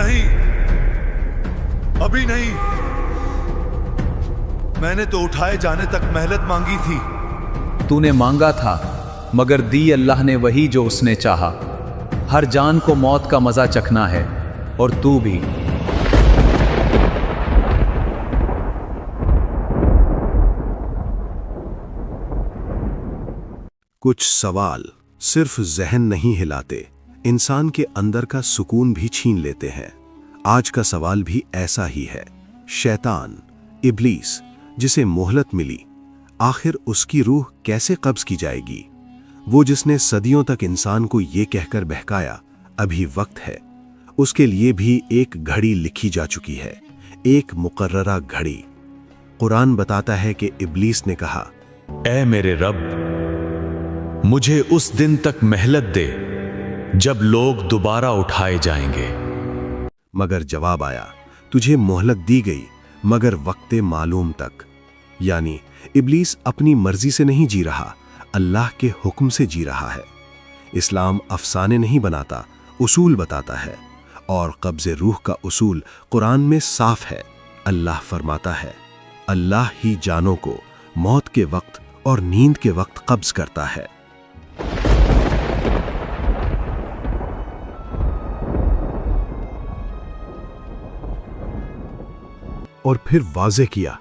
नहीं, अभी नहीं। मैंने तो उठाए जाने तक मेहनत मांगी थी। तूने मांगा था, मगर दी अल्लाह ने वही जो उसने चाहा। हर जान को मौत का मजा चखना है, और तू भी। कुछ सवाल सिर्फ जहन नहीं हिलाते, इंसान के अंदर का सुकून भी छीन लेते हैं। आज का सवाल भी ऐसा ही है। शैतान, इब्लीस, जिसे मोहलत मिली, आखिर उसकी रूह कैसे कब्ज की जाएगी? वो जिसने सदियों तक इंसान को ये कहकर बहकाया अभी वक्त है, उसके लिए भी एक घड़ी लिखी जा चुकी है, एक मुकर्ररा घड़ी। कुरान बताता है कि इब्लीस ने कहा, ऐ मेरे रब, मुझे उस दिन तक मेहलत दे जब लोग दोबारा उठाए जाएंगे। मगर जवाब आया, तुझे मोहलत दी गई मगर वक्ते मालूम तक। यानी इब्लीस अपनी मर्जी से नहीं जी रहा, अल्लाह के हुक्म से जी रहा है। इस्लाम अफसाने नहीं बनाता, उसूल बताता है, और कब्ज़े रूह का उसूल कुरान में साफ है। अल्लाह फरमाता है, अल्लाह ही जानों को मौत के वक्त और नींद के वक्त कब्ज करता है। और फिर वाज़े किया,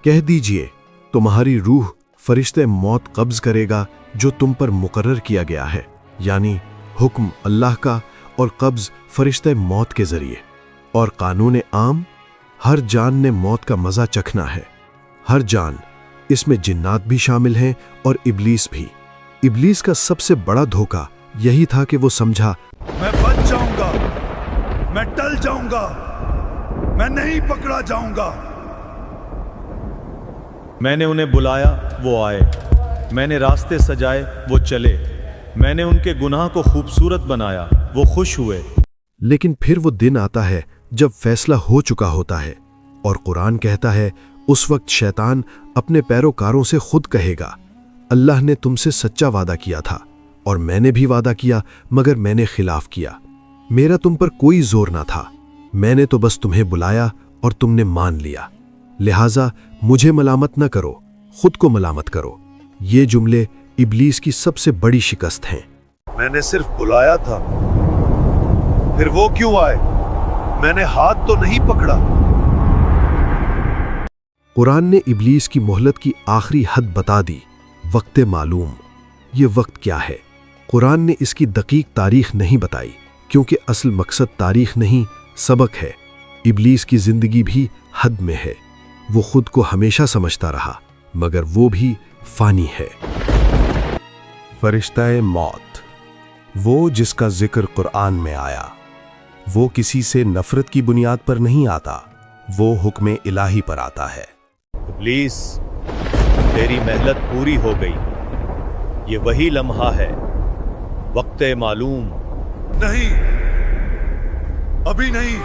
कह दीजिए तुम्हारी रूह फरिश्ते मौत कब्ज करेगा जो तुम पर मुकर्रर किया गया है। यानी हुक्म अल्लाह का और कब्ज फरिश्ते मौत के जरिए। और कानून आम, हर जान ने मौत का मजा चखना है। हर जान, इसमें जिन्नात भी शामिल हैं और इब्लीस भी। इब्लीस का सबसे बड़ा धोखा यही था कि वो समझा, मैं बच जाऊंगा, मैं टल जाऊंगा, मैं नहीं पकड़ा जाऊंगा। मैंने उन्हें बुलाया, वो आए। मैंने रास्ते सजाए, वो चले। मैंने उनके गुनाह को खूबसूरत बनाया, वो खुश हुए। लेकिन फिर वो दिन आता है जब फैसला हो चुका होता है, और कुरान कहता है उस वक्त शैतान अपने पैरोकारों से खुद कहेगा, अल्लाह ने तुमसे सच्चा वादा किया था और मैंने भी वादा किया, मगर मैंने खिलाफ किया। मेरा तुम पर कोई जोर ना था, मैंने तो बस तुम्हें बुलाया और तुमने मान लिया। लिहाजा मुझे मलामत न करो, खुद को मलामत करो। ये जुमले इब्लीस की सबसे बड़ी शिकस्त हैं। मैंने सिर्फ बुलाया था, फिर वो क्यों आए? मैंने हाथ तो नहीं पकड़ा। कुरान ने इब्लीस की मोहलत की आखिरी हद बता दी, वक्त मालूम। ये वक्त क्या है? कुरान ने इसकी दकीक तारीख नहीं बताई, क्योंकि असल मकसद तारीख नहीं, सबक है। इब्लीस की जिंदगी भी हद में है। वो खुद को हमेशा समझता रहा, मगर वो भी फानी है। फरिश्ता-ए मौत, वो जिसका जिक्र कुरान में आया, वो किसी से नफरत की बुनियाद पर नहीं आता, वो हुक्म इलाही पर आता है। इब्लीस, तेरी मेहनत पूरी हो गई। ये वही लम्हा है, वक्ते मालूम। नहीं, अभी नहीं।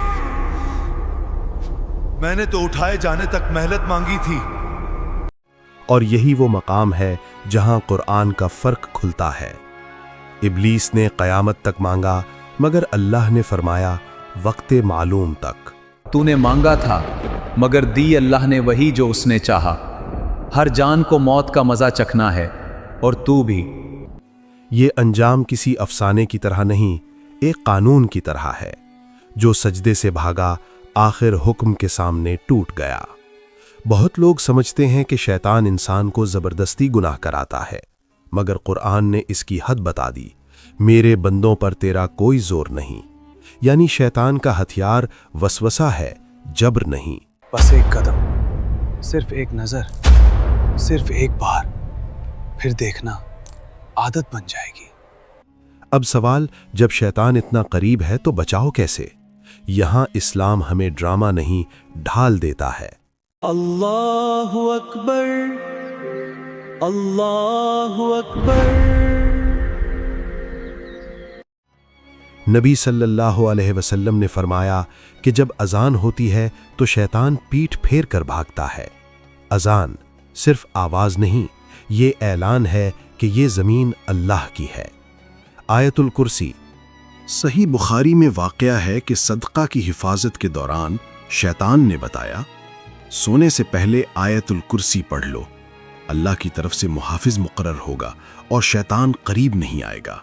मैंने तो उठाए जाने तक मेहनत मांगी थी। और यही वो मकाम है जहां कुरान का फर्क खुलता है। इब्लीस ने कयामत तक मांगा, मगर अल्लाह ने फरमाया वक्ते मालूम तक। तूने मांगा था, मगर दी अल्लाह ने वही जो उसने चाहा। हर जान को मौत का मजा चखना है, और तू भी। ये अंजाम किसी अफसाने की तरह नहीं, एक कानून की तरह है। जो सजदे से भागा, आखिर हुक्म के सामने टूट गया। बहुत लोग समझते हैं कि शैतान इंसान को जबरदस्ती गुनाह कराता है, मगर कुरान ने इसकी हद बता दी, मेरे बंदों पर तेरा कोई जोर नहीं। यानी शैतान का हथियार वसवसा है, जबर नहीं। बस एक कदम, सिर्फ एक नजर, सिर्फ एक बार, फिर देखना आदत बन जाएगी। अब सवाल, जब शैतान इतना करीब है तो बचाओ कैसे? यहां इस्लाम हमें ड्रामा नहीं, ढाल देता है। अल्लाहु अकबर, अल्लाहु अकबर। नबी सल्लल्लाहु अलैहि वसल्लम ने फरमाया कि जब अजान होती है तो शैतान पीठ फेर कर भागता है। अजान सिर्फ आवाज नहीं, ये ऐलान है कि ये जमीन अल्लाह की है। आयतुल कुर्सी, صحیح بخاری میں واقعہ ہے کہ صدقہ کی حفاظت کے دوران شیطان نے بتایا، سونے سے پہلے آیت الکرسی پڑھ لو، اللہ کی طرف سے محافظ مقرر ہوگا اور شیطان قریب نہیں آئے گا۔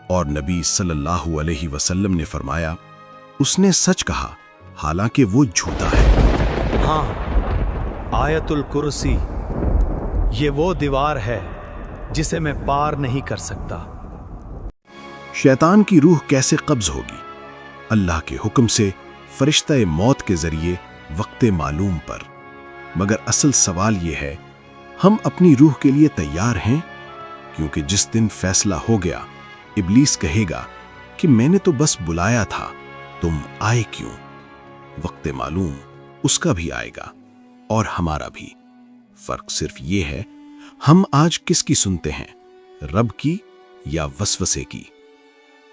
اور نبی صلی اللہ علیہ وسلم نے فرمایا، اس نے سچ کہا حالانکہ وہ جھوٹا ہے۔ ہاں، آیت الکرسی یہ وہ دیوار ہے جسے میں پار نہیں کر سکتا۔ شیطان کی روح کیسے قبض ہوگی؟ اللہ کے حکم سے فرشتہ موت کے ذریعے وقت معلوم پر۔ مگر اصل سوال یہ ہے، ہم اپنی روح کے لیے تیار ہیں؟ کیونکہ جس دن فیصلہ ہو گیا، ابلیس کہے گا کہ میں نے تو بس بلایا تھا، تم آئے کیوں؟ وقت معلوم اس کا بھی آئے گا اور ہمارا بھی۔ فرق صرف یہ ہے، ہم آج کس کی سنتے ہیں، رب کی یا وسوسے کی؟